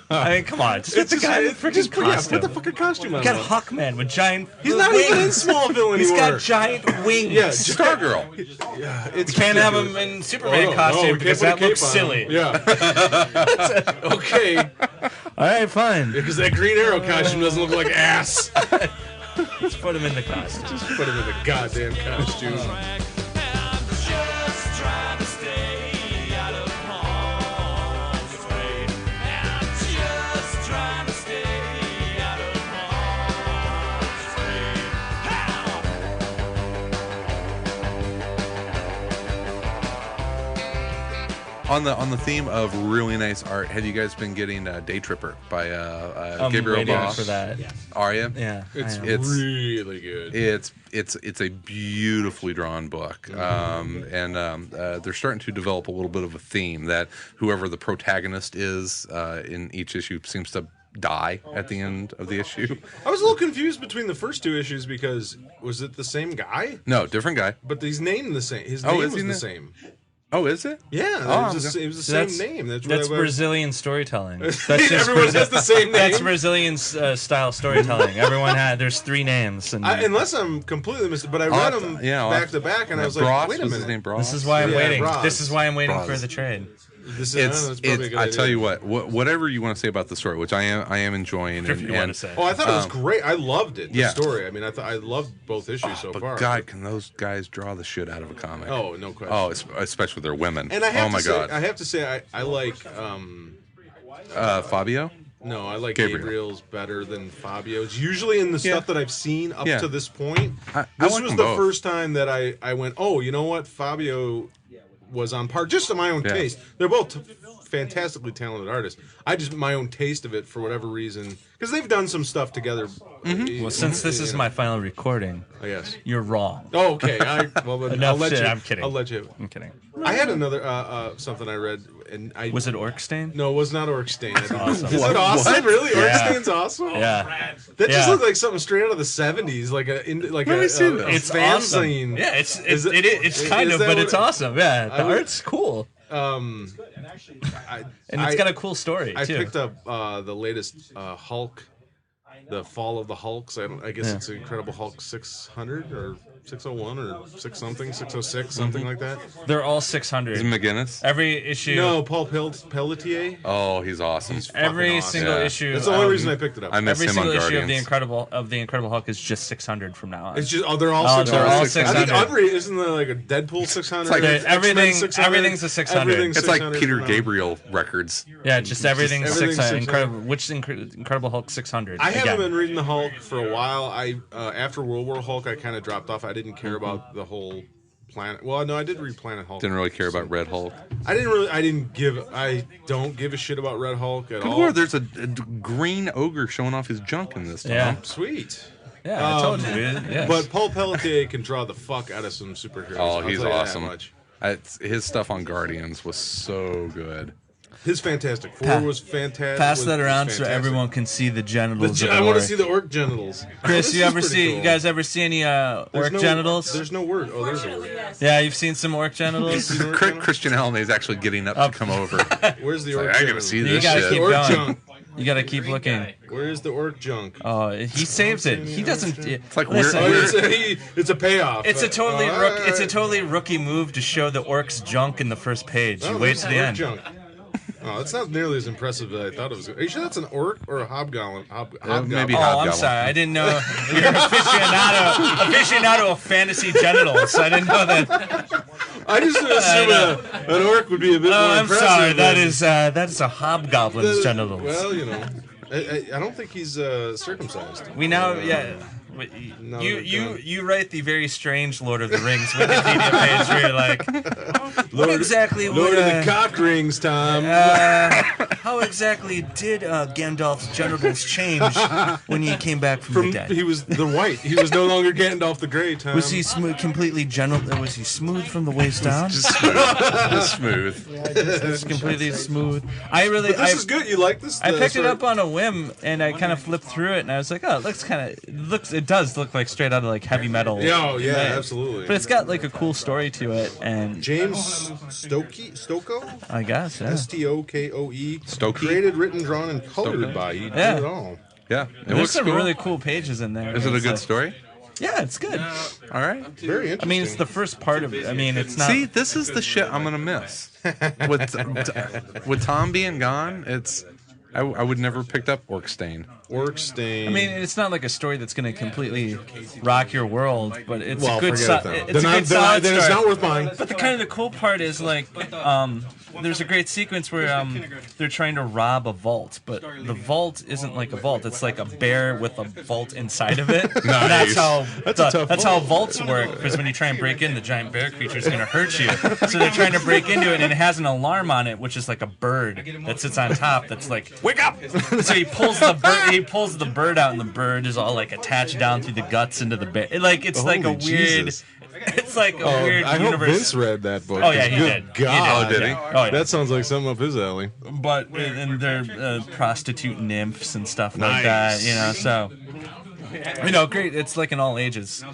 I mean, come on. Just put the guy in the freaking costume. Put the fucking costume on. You got Hawkman with giant He's not wings. even in Smallville anymore. He's got giant wings. Yeah, Stargirl. You can't have him in Superman costume because that looks silly. Yeah. Okay. All right, fine. Because that Green Arrow costume doesn't look like ass. Let's put him in the costume. Just put him in the goddamn costume. On the theme of really nice art, have you guys been getting Daytripper by Gabriel Boss? For that. Are you? Yeah, it's really good. It's a beautifully drawn book, and they're starting to develop a little bit of a theme that whoever the protagonist is in each issue seems to die at the end of the issue. I was a little confused between the first 2 issues because was it the same guy? No, different guy. But he's named the same. His name was the same. Oh, is it? Yeah, it was the same name. That's Brazilian storytelling. That's just everyone has the same name. That's Brazilian style storytelling. There's 3 names. And unless I'm completely mistaken, but I read them back to back, and I was like, wait a minute. His name Bros? This is why I'm waiting. Bros. This is why I'm waiting Bros. for the trade. I tell you what, whatever you want to say about the story, which I am enjoying. Whatever you want to say. Oh, I thought it was great. I loved it. The story. I mean, I loved both issues so far. But God, can those guys draw the shit out of a comic? Oh, no question. Oh, especially their women. And I have to say, I like Fabio. No, I like Gabriel's better than Fabio's. Usually in the stuff that I've seen up to this point, this was the first time that I went, oh, you know what? Fabio was on par, just to my own taste. They're both fantastically talented artists. I just, my own taste of it, for whatever reason, because they've done some stuff together. Well, since this is my final recording, yes, you're wrong. Oh, okay. Enough shit. I'm kidding. I'll let you. I'm kidding. I had another something I read, and was it Orc Stain? No, it was not Orc Stain. Awesome. Is it awesome? What? Really? Yeah. Orc Stain's awesome. Yeah. That just looked like something straight out of the '70s, like a It's awesome. fanzine. Yeah, it's kind of, but it's awesome. Yeah, the art's cool. And it's got a cool story too. I picked up the latest Hulk, the Fall of the Hulks. I guess it's Incredible Hulk 600 or 601 or 6 something, 606, something like that. They're all 600. Is it McGinnis? Every issue. No, Paul Pelletier. Oh, he's awesome. He's Every awesome. single Yeah. use That's the only reason I picked it up. I miss Every him on single issue Guardians. of the Incredible Hulk is just 600 from now on. It's just they're all Oh, 600. they're all I think 600. every isn't there like a Deadpool 600? like X-Men everything- 600? everything's a 600. Everything's It's like 600 Peter from now on. Gabriel records. Yeah, just everything's everything's 600. 600. Incredible Hulk 600. I haven't Again. been reading the Hulk for a while. I after World War Hulk, I kind of dropped off. I didn't care about the whole planet. Well, no, I did read Planet Hulk. Didn't really care about Red Hulk. I don't give a shit about Red Hulk at Good all. lord, there's a green ogre showing off his junk in this, Tom. Yeah. Sweet. Yeah, I told you, dude. Yes. But Paul Pelletier can draw the fuck out of some superheroes. Oh, I'll he's tell you that awesome. much. His stuff on Guardians was so good. His Fantastic Four was fantastic. Pass that was around so fantastic. everyone can see the genitals. I of want to Orc. see the orc genitals. Chris, This you is ever pretty see? cool. You guys ever see any There's orc no- genitals? There's no word. Oh, there's a word. Yeah, you've seen some orc genitals. Christian Allen is actually getting up to come over. Where's the Like, orc I gotta genitals? see You this gotta shit. keep Orc going. junk. You gotta keep looking. Where's the orc junk? Oh, he saves it. He doesn't. It's like listen, weird- It's a payoff. It's a totally Alright. it's a totally rookie move to show the orc's junk in the first page. Oh, You wait there's to the orc end. Junk. Oh, that's not nearly as impressive as I thought it was. Are you sure that's an orc or a hobgoblin? Hobgoblin? maybe Oh, I'm Hobgoblin. sorry. I didn't know you're an aficionado of fantasy genitals. I didn't know that. I just assumed an orc would be a bit more I'm impressive. sorry. That than- is a hobgoblin's genitals. Well, you know, I don't think he's circumcised. We now, yeah. No, You write the very strange Lord of the Rings Wikipedia page where you're like, what exactly Lord would, of the cock rings, Tom. how exactly did Gandalf's genitals change when he came back from the dead? He was the white. He was no longer Gandalf the Grey, Tom. Was he completely was he smooth from the waist down? Just smooth. Just smooth. It's completely smooth. I really, But this is good. You like this? I picked it up on a whim and I kind of flipped through it and I was like, oh, it looks kind of, it does look like straight out of like heavy metal. Yeah, yeah, Right. absolutely. But it's got like a cool story to it and James Stoko? I guess, yeah. Stokoe. Stokey? Created, written, drawn, and colored Stokey? by. He did Yeah. it all. Yeah. It There's looks some cool. really cool pages in there. Is it a It's good like- story? Yeah, it's good. All right. Very interesting. I mean, it's the first part of it. I mean, it's not. See, this is the shit I'm gonna miss. With Tom being gone, I would never have picked up Orc Stain. Orc Stain. I mean, it's not like a story that's going to completely rock your world, but it's well, a good, forget it then. it's a good solid then it's story. not worth buying. But the kind of the cool part is like, there's a great sequence where they're trying to rob a vault, but the vault isn't like a vault. It's like a bear with a vault inside of it. And that's how That's how vaults work. Because when you try and break in, the giant bear creature is going to hurt you. So they're trying to break into it, and it has an alarm on it, which is like a bird that sits on top. That's like, wake up! So he pulls the bird. He pulls the bird out, and the bird is all like attached down through the guts into the bear. It's like a Holy weird. Jesus. It's like a weird I hope universe. Vince read that book. Oh, yeah, he Good did. He God. did. Oh, did he? Oh, yeah. That sounds like something up his alley. But and they're prostitute nymphs and stuff like Nice. that, so great. It's like in all ages.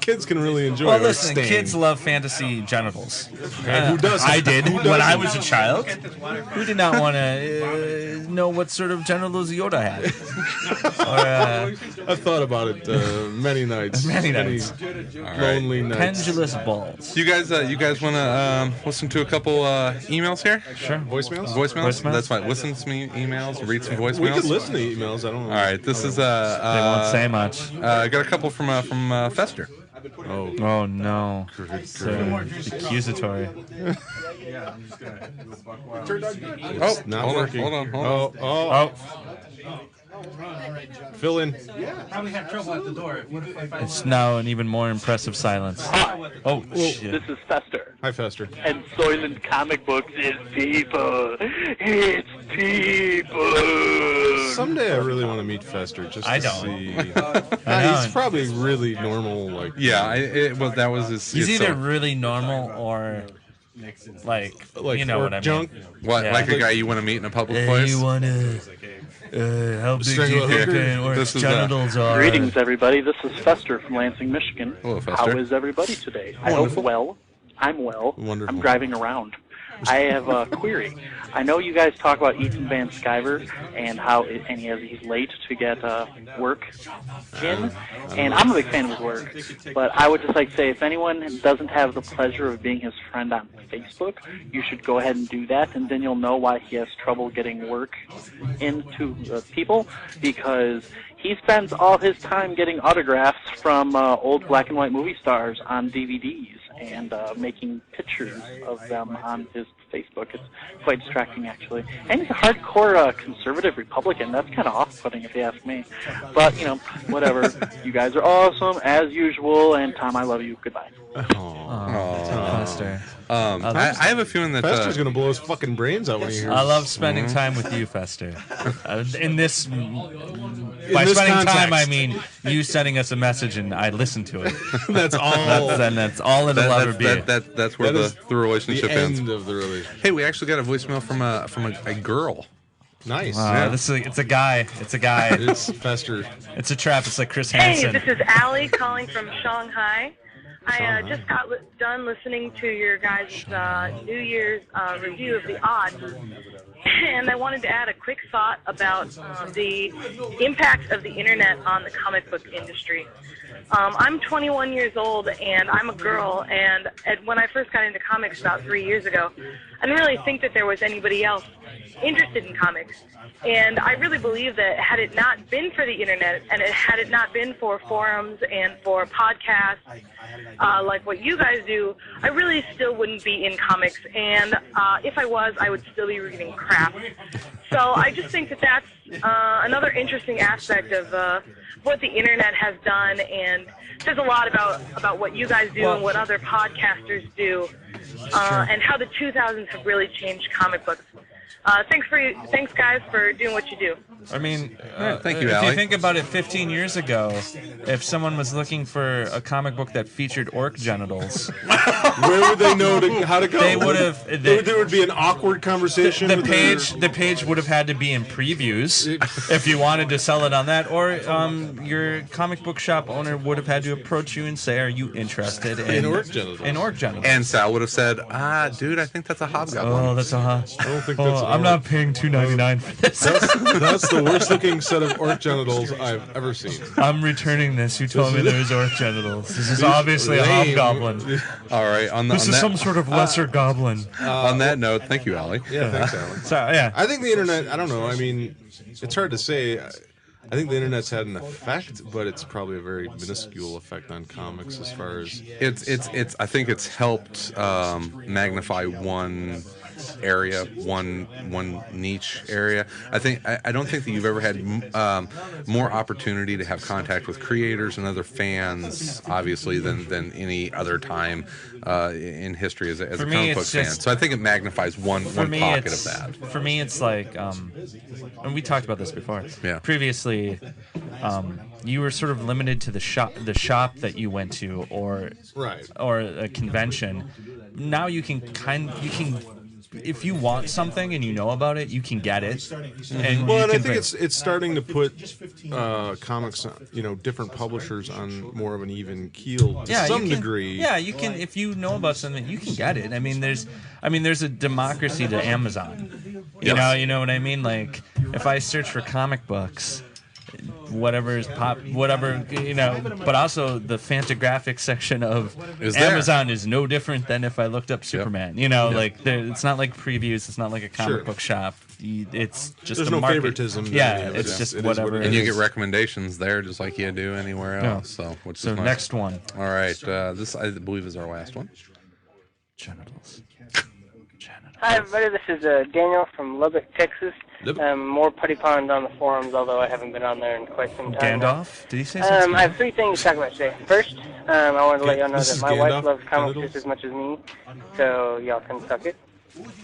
Kids can really enjoy Well, Orc listen, Stain. kids love fantasy genitals. Who doesn't? I did Who when I doesn't? was a child. Who did not want to know what sort of genitals Yoda had? I've thought about it many nights. Many nights. Lonely nights. Pendulous balls. You guys want to listen to a couple emails here? Sure. Voicemails? Voicemails? Voicemails? That's fine. Listen to me emails. Read some voicemails. We could listen to emails. I don't know. All right. This is They won't say much. I got a couple from Fester. Oh, Oh no. So accusatory. Oh, not hold working. on. Hold on. Oh. Fill in. Probably have trouble at the door. It's now an even more impressive silence. Oh shit. This is Fester, Hi, Fester. and Soylent Comic Books is people. It's people. Someday I really want to meet Fester just to I don't. see. I know. He's probably really normal. Like Yeah, that was his. He's his either song. really normal or like you know Orc what I mean. Junk. What, Yeah. like a guy you want to meet in a public place? You wanna? How big do Strangle you a think hooker? an orc's This is, genitals are? Greetings, everybody. This is Fester from Lansing, Michigan. Hello, How Fester. is everybody today? I Wonderful. hope well. I'm well. Wonderful. I'm driving around. I have a query. I know you guys talk about Ethan Van Sciver and how he's late to get work in, and I'm a big fan of his work. But I would just like to say, if anyone doesn't have the pleasure of being his friend on Facebook, you should go ahead and do that, and then you'll know why he has trouble getting work into people, because he spends all his time getting autographs from old black and white movie stars on DVDs and making pictures of them on his Facebook. It's quite distracting, actually. And he's a hardcore conservative Republican. That's kind of off-putting, if you ask me. But, whatever. You guys are awesome, as usual, and Tom, I love you. Goodbye. Fester. I have a feeling that Fester's gonna blow his fucking brains out when he hears. I love spending time with you, Fester. In this, by this spending context. time, I mean you sending us a message and I listen to it. That's all. That's all it'll ever be. that's where That is the relationship the ends. end of the relationship. Hey, we actually got a voicemail from a girl. Nice. It's a guy. It's a guy. It's Fester. It's a trap. It's like Chris Hey, Hansen. this is Allie calling from Shanghai. I just got done listening to your guys' New Year's review of The Odd, and I wanted to add a quick thought about the impact of the internet on the comic book industry. I'm 21 years old, and I'm a girl, and when I first got into comics about 3 years ago, I didn't really think that there was anybody else interested in comics. And I really believe that had it not been for the internet, and had it not been for forums and for podcasts like what you guys do, I really still wouldn't be in comics. And if I was, I would still be reading crap. So I just think that that's another interesting aspect of what the internet has done, and says a lot about what you guys do and what other podcasters do, and how the 2000s have really changed comic books. Thanks guys for doing what you do. I mean, thank you, if Allie. you think about it, 15 years ago, if someone was looking for a comic book that featured orc genitals, Where would they know how to go? they would have. There would be an awkward conversation. The with page would have had to be in previews if you wanted to sell it on that, or your comic book shop owner would have had to approach you and say, "Are you interested in Orc genitals?" In orc genitals. And Sal would have said, dude, I think that's a hobgoblin. Oh, that's a hot. I don't think that's. I'm not paying $2.99 for this. That's the worst looking set of orc genitals I've ever seen. I'm returning this. You told me there was orc genitals. This is obviously a Lame. hobgoblin. All right. This is some sort of lesser goblin. On that note, thank you, Allie. Yeah, thanks, Alan. So yeah, I think the internet. I don't know. I mean, it's hard to say. I think the internet's had an effect, but it's probably a very minuscule effect on comics as far as It's. I think it's helped magnify one area, one niche area. I don't think that you've ever had more opportunity to have contact with creators and other fans, obviously, than any other time in history as a comic book fan. So I think it magnifies one pocket of that. For me, it's like, and we talked about this before. Yeah. Previously, you were sort of limited to the shop that you went to, or a convention. Now you can if you want something and you know about it, you can get it. And I think it's starting to put comics, different publishers on more of an even keel to some degree. Yeah, you can. If you know about something, you can get it. I mean, there's a democracy to Amazon. You know what I mean? Like, if I search for comic books, whatever, but also the Fantagraphics section of Amazon is no different than if I looked up Superman. Like it's not like previews, it's not like a comic book shop. It's just there's no favoritism. Yeah, it's just whatever. And you get recommendations there just like you do anywhere else. So which is nice. Next one. All right, this I believe is our last one. Genitals. Hi, everybody. This is Daniel from Lubbock, Texas. More Putty Pond on the forums, although I haven't been on there in quite some time. Gandalf? Did he say something? I have three things to talk about today. First, I wanted to let y'all know that my wife loves comics just as much as me, so y'all can suck it.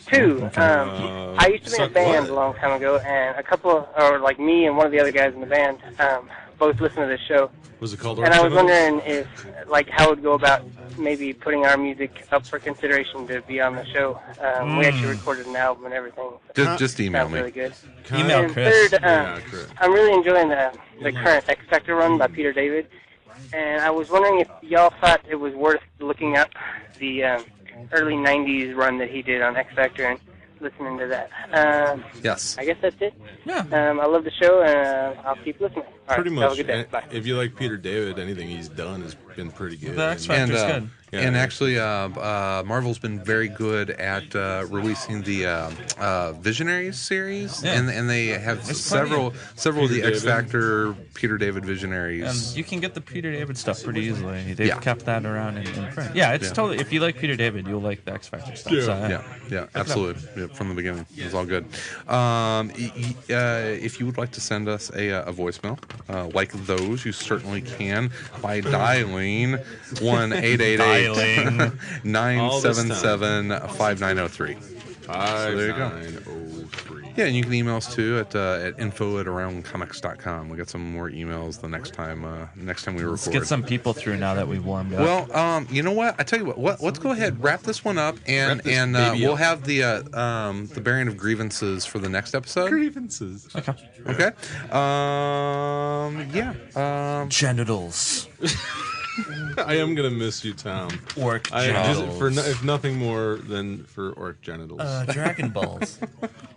Two, I used to be in a band a long time ago, and me and one of the other guys in the band both listen to this show. Was it called? And I was wondering if, how it would go about maybe putting our music up for consideration to be on the show. We actually recorded an album and everything. Just email me. Really good. Email and Chris. Third, I'm really enjoying the current X Factor run by Peter David, and I was wondering if y'all thought it was worth looking up the early '90s run that he did on X Factor and listening to that. Yes. I guess that's it. Yeah. I love the show, and I'll keep listening. All Pretty right, much. Have a good day. Bye. If you like Peter David, anything he's done has been pretty good. The X Factor's good. And actually, Marvel's been very good at releasing the Visionaries series, and they have several of the X Factor Peter David Visionaries. And you can get the Peter David stuff pretty easily. They've kept that around in print. Yeah, it's totally. If you like Peter David, you'll like the X Factor stuff. Yeah, absolutely. Yeah, from the beginning, it was all good. If you would like to send us a voicemail like those, you certainly can by dialing 1-888-977-5903. So there you go. 5903. Yeah, and you can email us too at info@aroundcomics.com. We got some more emails the next time we record. Let's get some people through now that we've warmed up. Well, you know what? I tell you what. Let's go ahead, wrap this one up, and we'll have the bearing of grievances for the next episode. Grievances. Okay. Genitals. I am gonna miss you, Tom. Orc genitals. If nothing more than for orc genitals. Dragon balls.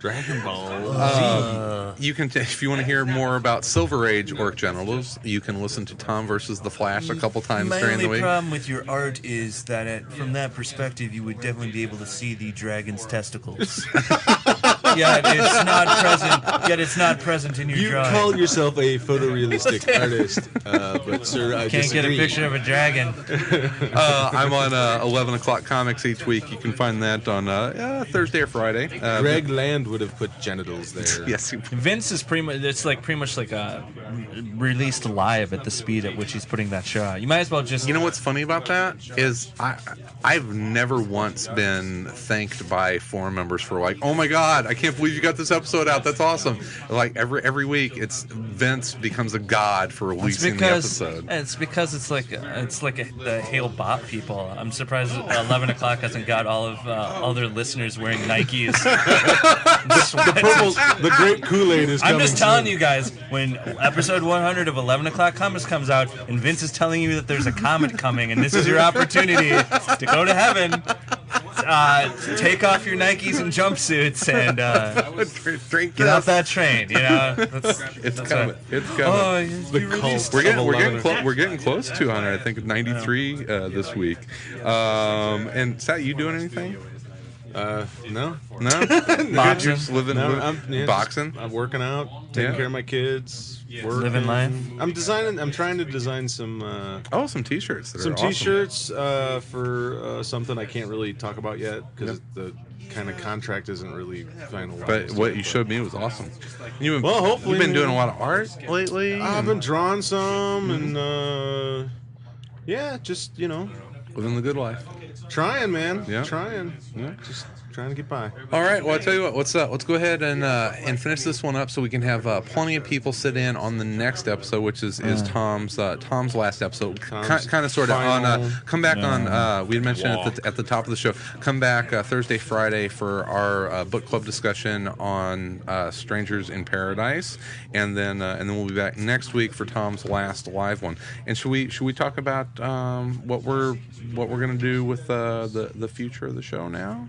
Dragon balls. You can, if you want to hear more about Silver Age orc genitals, you can listen to Tom versus the Flash a couple times during the week. My only problem with your art is that from that perspective, you would definitely be able to see the dragon's testicles. Yet it's not present in your drawing. You call yourself a photorealistic artist, but sir, I can't disagree. get a picture of a dragon. I'm on 11 o'clock comics each week. You can find that on Thursday or Friday. Greg Land would have put genitals there. Yes. Vince is pretty much like released live at the speed at which he's putting that show out. You might as well just. You know what's funny about that is I've never once been thanked by forum members for like, oh my God, I can't believe you got this episode out. That's awesome. Like every week, it's Vince becomes a god for releasing the episode. It's because it's like the Hail Bop people. I'm surprised 11 o'clock hasn't got all of their listeners wearing Nikes. The great Kool-Aid is coming. I'm just telling you guys, when episode 100 of 11 o'clock comics comes out, and Vince is telling you that there's a comet coming, and this is your opportunity to go to heaven. Take off your Nikes and jumpsuits and get off that train. You know, it's coming. It's coming. Oh, We're getting close to 100. I think 93 this week. And Sat, you doing anything? No. Boxing. Just boxing. I'm working out, taking care of my kids, working. Living life. I'm trying to design some. Some T-shirts. Some T-shirts for something I can't really talk about yet because the kind of contract isn't really finalized. But what you showed me was awesome. Hopefully you've been doing a lot of art lately. I've been drawing some and just living the good life. Trying, man. Yeah. Trying. Yeah. Just trying to get by. All right. Well, I'll tell you what. Let's go ahead and finish this one up so we can have plenty of people sit in on the next episode, which is Tom's last episode. Kind of sort of on. Come back on. We had mentioned at the top of the show. Come back Thursday, Friday for our book club discussion on Strangers in Paradise, and then we'll be back next week for Tom's last live one. And should we talk about what we're gonna do with the future of the show now?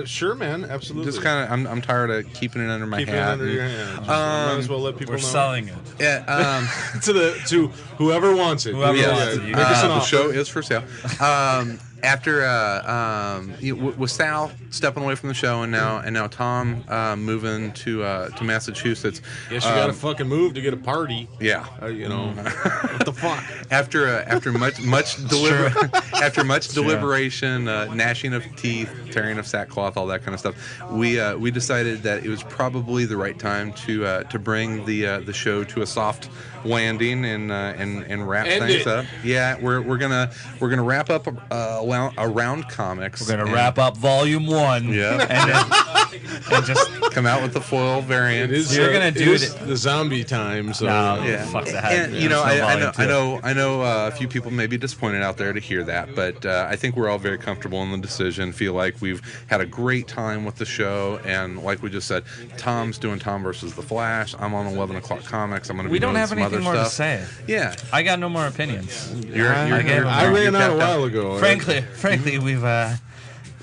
Sure, man. Absolutely. Just kind of, I'm tired of keeping it under my Keeping hat. it under your hand. Might as well let people know. We're selling it. Yeah. to whoever wants it. Whoever wants it. Make us an The offer. show is for sale. After with Sal stepping away from the show and now Tom moving to Massachusetts. Guess you gotta fucking move to get a party. Yeah. What the fuck? After much deliberation, gnashing of teeth, tearing of sackcloth, all that kind of stuff, we decided that it was probably the right time to bring the show to a soft landing and wrap things up. Yeah, we're gonna wrap up around comics. We're gonna wrap up Volume 1. Yeah, and just come out with the foil variant. You're gonna do the zombie time. So fuck that. And I know a few people may be disappointed out there to hear that, but I think we're all very comfortable in the decision. Feel like we've had a great time with the show, and like we just said, Tom's doing Tom versus the Flash. I'm on 11 o'clock comics. I'm gonna be doing some other more stuff. To say. Yeah, I got no more opinions. I ran out a while ago. Frankly, we've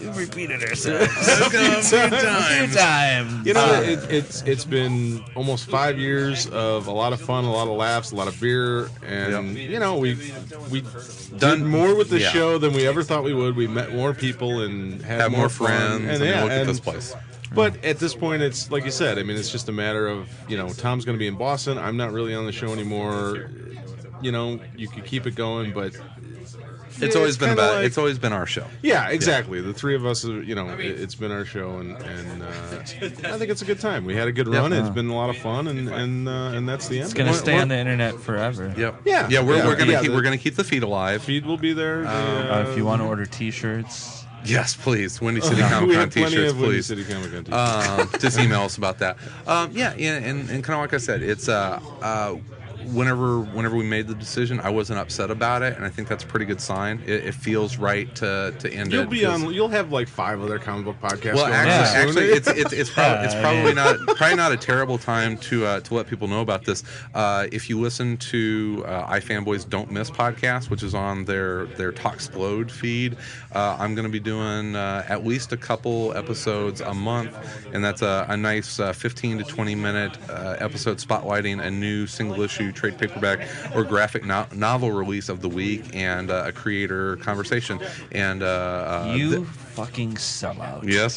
We've repeated ourselves a few times. You know, it's been almost 5 years of a lot of fun, a lot of laughs, a lot of beer, and you know, we done more with the show than we ever thought we would. We met more people and had more friends. And look at this place. But at this point, it's like you said. I mean, it's just a matter of, you know, Tom's going to be in Boston. I'm not really on the show anymore. You know, you could keep it going, but it's always been about. It's always been our show. Yeah, exactly. The three of us, you know, it's been our show, and I think it's a good time. We had a good run. It's been a lot of fun, and that's the end. It's gonna stay on the internet forever. Yep. Yeah. We're gonna keep the feed alive. Feed will be there. If you want to order T-shirts. Yes, please. Windy City Comic Con T-shirts, please. City Comic Con T-shirts. Just email us about that. And kind of like I said, it's whenever we made the decision, I wasn't upset about it, and I think that's a pretty good sign. It feels right to end it. You'll have like 5 other comic book podcasts. Well, actually, it's probably not a terrible time to let people know about this. If you listen to iFanboys Don't Miss podcast, which is on their Talksplode feed, I'm going to be doing at least a couple episodes a month, and that's a nice 15 to 20 minute episode spotlighting a new single issue trade paperback or graphic novel release of the week and a creator conversation. And fucking sellout. Yes,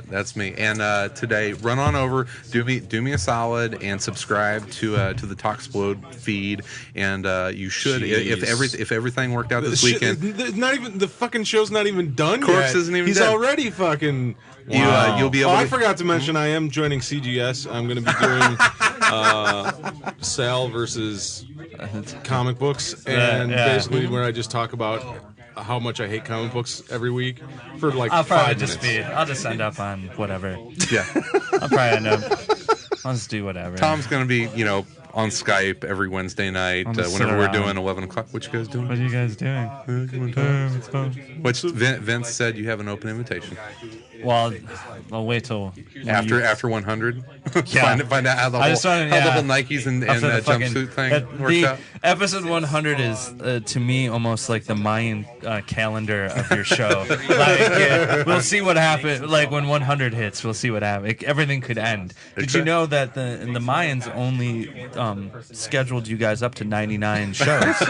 that's me. And today, run on over, do me a solid, and subscribe to the Talksplode feed. And you should, if everything worked out this weekend. Not even the fucking show's not even done Corpse yet. isn't even He's dead. already fucking. Wow. You'll be able. I forgot to mention I am joining CGS. I'm going to be doing Sal versus comic books, and basically where I just talk about how much I hate comic books every week for like I'll 5 minutes. minutes. I'll just end up on whatever. Yeah. I'll probably end up. I'll just do whatever. Tom's going to be, on Skype every Wednesday night whenever we're doing 11 o'clock. What you guys doing? What are you guys doing? Which Vince said you have an open invitation. Well, I'll wait till after 100. Yeah. find out how the whole Nikes and jumpsuit thing works out. Episode 100 is to me almost like the Mayan calendar of your show. We'll see what happens. Like when 100 hits, we'll see what happens. Everything could end. Did you know that the Mayans only scheduled you guys up to 99 shows?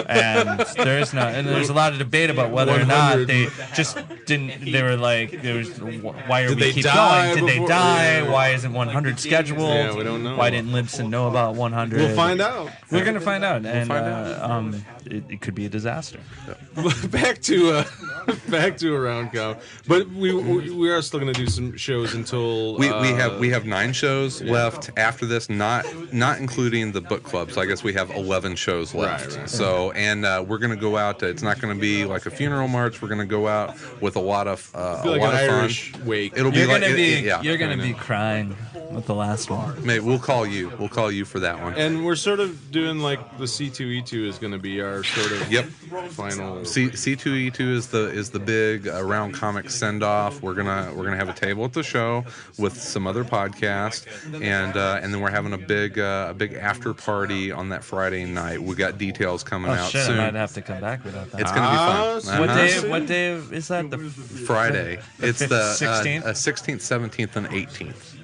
And there's a lot of debate about whether or not they just didn't. They were like, why are we keep going? Did they die? Yeah. Why isn't 100 scheduled? Yeah, we don't know. Why didn't Libsyn know about 100? We'll find out. We're gonna find out, and it could be a disaster. Back to Around Cow, but we are still going to do some shows until we have 9 shows left after this, not including the book club. So I guess we have 11 shows left. Right. So we're going to go out. It's not going to be like a funeral march. We're going to go out with a lot of fun. Irish wake. It'll be You're gonna be crying with the last one. Mate, we'll call you. We'll call you for that one. And we're sort of doing like the C2E2 is going to be our sort of final. C2E2 is the big Around Comics send off. We're gonna have a table at the show with some other podcasts, and then we're having a big after party on that Friday night. We got details coming out soon. I might have to come back without that. It's gonna be fun. What day is that? The Friday. It's the 16th, 16th, 17th, and 18th.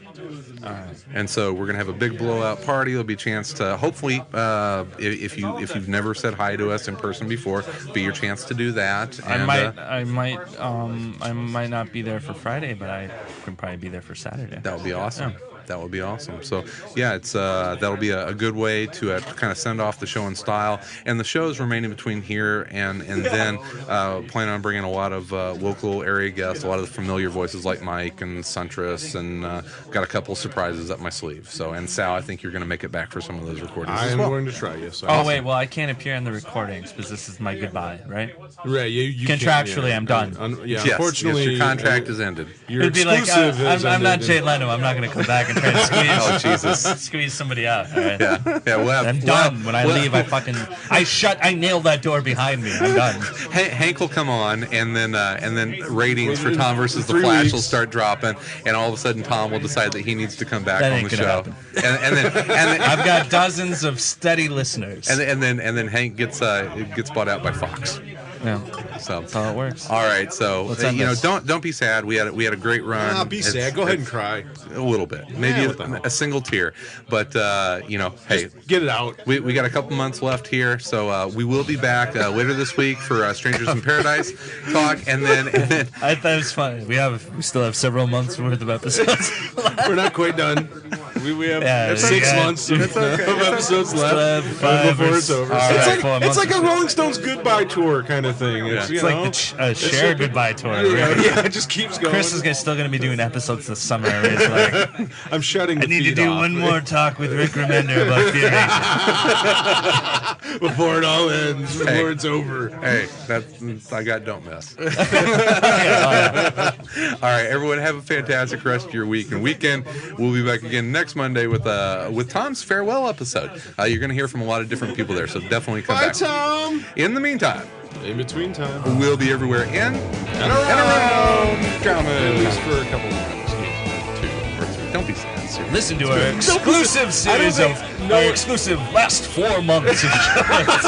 All right. And so we're gonna have a big blowout party. There'll be a chance to hopefully, if you've never said hi to us in person before, be your chance to do that. And, I might not be there for Friday, but I can probably be there for Saturday. That would be awesome. That would be awesome. So yeah, it's that'll be a good way to kind of send off the show in style. And the shows remaining between here and then plan on bringing a lot of local area guests, a lot of the familiar voices like Mike and Suntress, and got a couple surprises up my sleeve. So, and Sal, I think you're going to make it back for some of those recordings. I am going to try. Yes. Awesome. Wait, well I can't appear in the recordings because this is my goodbye, right? Right. You contractually, I'm done. Unfortunately, your contract is ended. It'd be like I'm not Jay Leno. I'm not going to come back and try to squeeze somebody out. All right? Yeah. I'm done. When I leave, I nail that door behind me. I'm done. Hank will come on, and then ratings for Tom versus the Flash will start dropping, and all of a sudden Tom will decide that he needs to come back on the show. And then I've got dozens of steady listeners. And then Hank gets bought out by Fox. Yeah. So That's how it works. all right, so Let's end you know, this. don't be sad. We had a great run. Be sad. Go ahead and cry. A little bit, maybe a single tear, but you know, hey, Get it out. we got a couple months left here, so we will be back later this week for Strangers in Paradise talk, and then I thought it was funny. We still have several months worth of episodes. We're not quite done. We have Yeah, 6 yeah. months of episodes left Five before or it's over. all It's right, 4 like, months it's like or a Rolling Stones goodbye tour kind of thing. It's, It's like the share goodbye tour. Really. Yeah, it just keeps going. Chris is still going to be doing episodes this summer. Where he's like, I'm shutting the I need to feed do off. one more talk with Rick Remender about Fear Nation. before it all ends, before it's over. hey, I got don't miss. All right, everyone, have a fantastic rest of your week and weekend. We'll be back again next Monday with Tom's farewell episode. You're going to hear from a lot of different people there, so definitely come Bye, back. Tom. In the meantime, In between time. we'll be everywhere in And around. At least Comics. for a couple of minutes. 2 or 3. Don't be sad. Seriously. Listen to our exclusive series of our exclusive last 4 months of shows.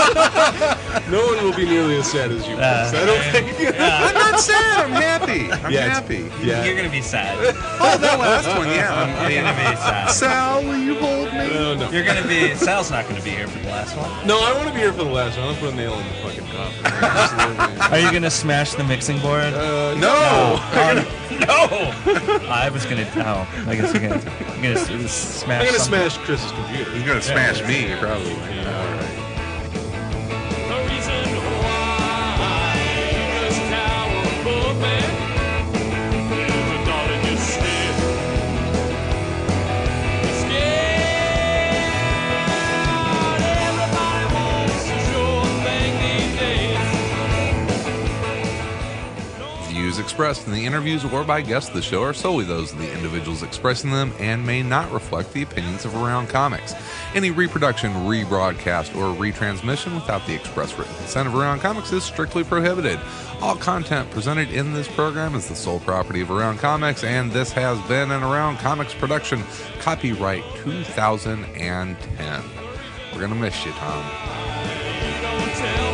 No one will be nearly as sad as you. I don't think. I'm not sad. I'm happy. I'm Yeah, it's- happy. Yeah. You're going to be sad. Oh, that last one, yeah. You're going to be sad. Sal, will you hold me? No. You're going to be. Sal's not going to be here for the last one. No, I want to be here for the last one. I'll put a nail in the fucking coffin. Are you going to smash the mixing board? No. No! I was going to. Oh, I guess you're going to smash. I'm gonna something. smash Chris's computer. He's gonna smash me, probably. The reason why this tower above me is a dollar just stiff. Scared, everybody wants to show a thing these days. Views expressed in the interviews or by guests of the show are solely those of the individuals expressing them and may not reflect the opinions of Around Comics. Any reproduction, rebroadcast, or retransmission without the express written consent of Around Comics is strictly prohibited. All content presented in this program is the sole property of Around Comics, and this has been an Around Comics production, copyright 2010. We're gonna miss you, Tom. Don't tell